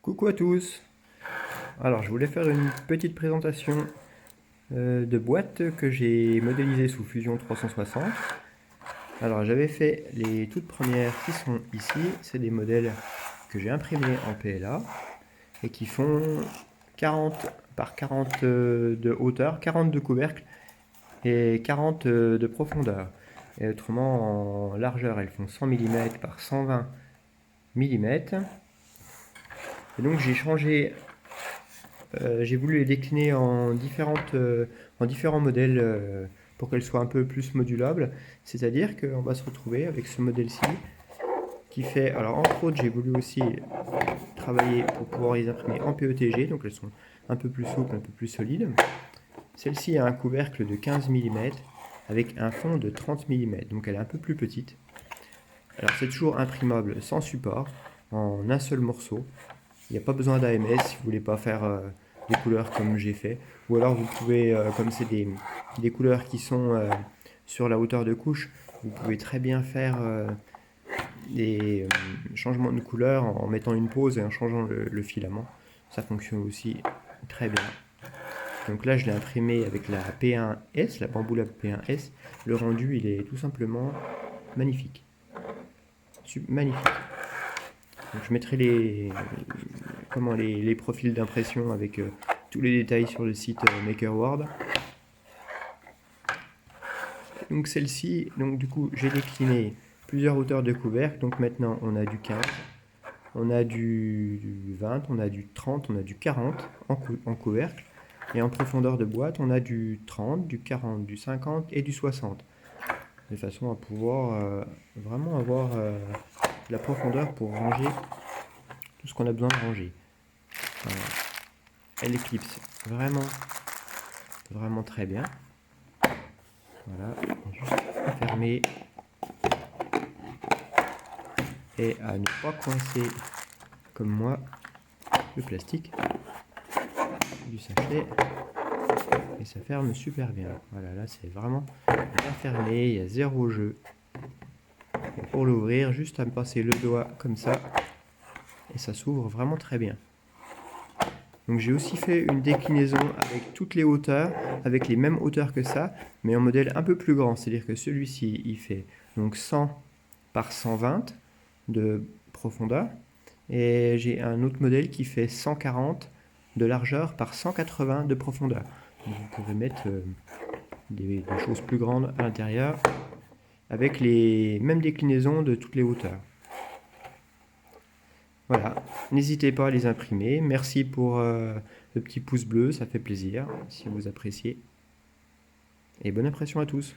Coucou à tous. Alors je voulais faire une petite présentation de boîte que j'ai modélisée sous Fusion 360. Alors j'avais fait les toutes premières qui sont ici, c'est des modèles que j'ai imprimés en PLA et qui font 40 par 40 de hauteur, 40 de couvercle et 40 de profondeur. Et autrement en largeur elles font 100 mm par 120 mm. Et donc j'ai changé. J'ai voulu les décliner en différents modèles pour qu'elles soient un peu plus modulables. C'est-à-dire qu'on va se retrouver avec ce modèle-ci qui fait... Alors entre autres, j'ai voulu aussi travailler pour pouvoir les imprimer en PETG, donc elles sont un peu plus souples, un peu plus solides. Celle-ci a un couvercle de 15 mm avec un fond de 30 mm, donc elle est un peu plus petite. Alors c'est toujours imprimable sans support, en un seul morceau. Il n'y a pas besoin d'AMS si vous voulez pas faire des couleurs comme j'ai fait. Ou alors vous pouvez, comme c'est des couleurs qui sont sur la hauteur de couche, vous pouvez très bien faire des changements de couleur en mettant une pause et en changeant le filament. Ça fonctionne aussi très bien. Donc là je l'ai imprimé avec la P1S, la Bambu Lab P1S. Le rendu il est tout simplement magnifique. Magnifique. Donc je mettrai les profils d'impression avec tous les détails sur le site MakerWord. Donc celle-ci, donc du coup j'ai décliné plusieurs hauteurs de couvercle. Donc maintenant on a du 15, on a du 20, on a du 30, on a du 40 en couvercle. Et en profondeur de boîte on a du 30, du 40, du 50 et du 60. De façon à pouvoir vraiment avoir la profondeur pour ranger tout ce qu'on a besoin de ranger. Voilà. Elle éclipse vraiment très bien. Voilà, juste fermer et à ne pas coincer comme moi le plastique du sachet, et ça ferme super bien. Voilà, là c'est vraiment bien fermé, il y a zéro jeu. Et pour l'ouvrir, juste à me passer le doigt comme ça et ça s'ouvre vraiment très bien. Donc j'ai aussi fait une déclinaison avec toutes les hauteurs, avec les mêmes hauteurs que ça, mais en modèle un peu plus grand. C'est-à-dire que celui-ci, il fait donc 100 par 120 de profondeur. Et j'ai un autre modèle qui fait 140 de largeur par 180 de profondeur. Donc vous pouvez mettre des choses plus grandes à l'intérieur, avec les mêmes déclinaisons de toutes les hauteurs. Voilà, n'hésitez pas à les imprimer. Merci pour le petit pouce bleu, ça fait plaisir si vous appréciez. Et bonne impression à tous.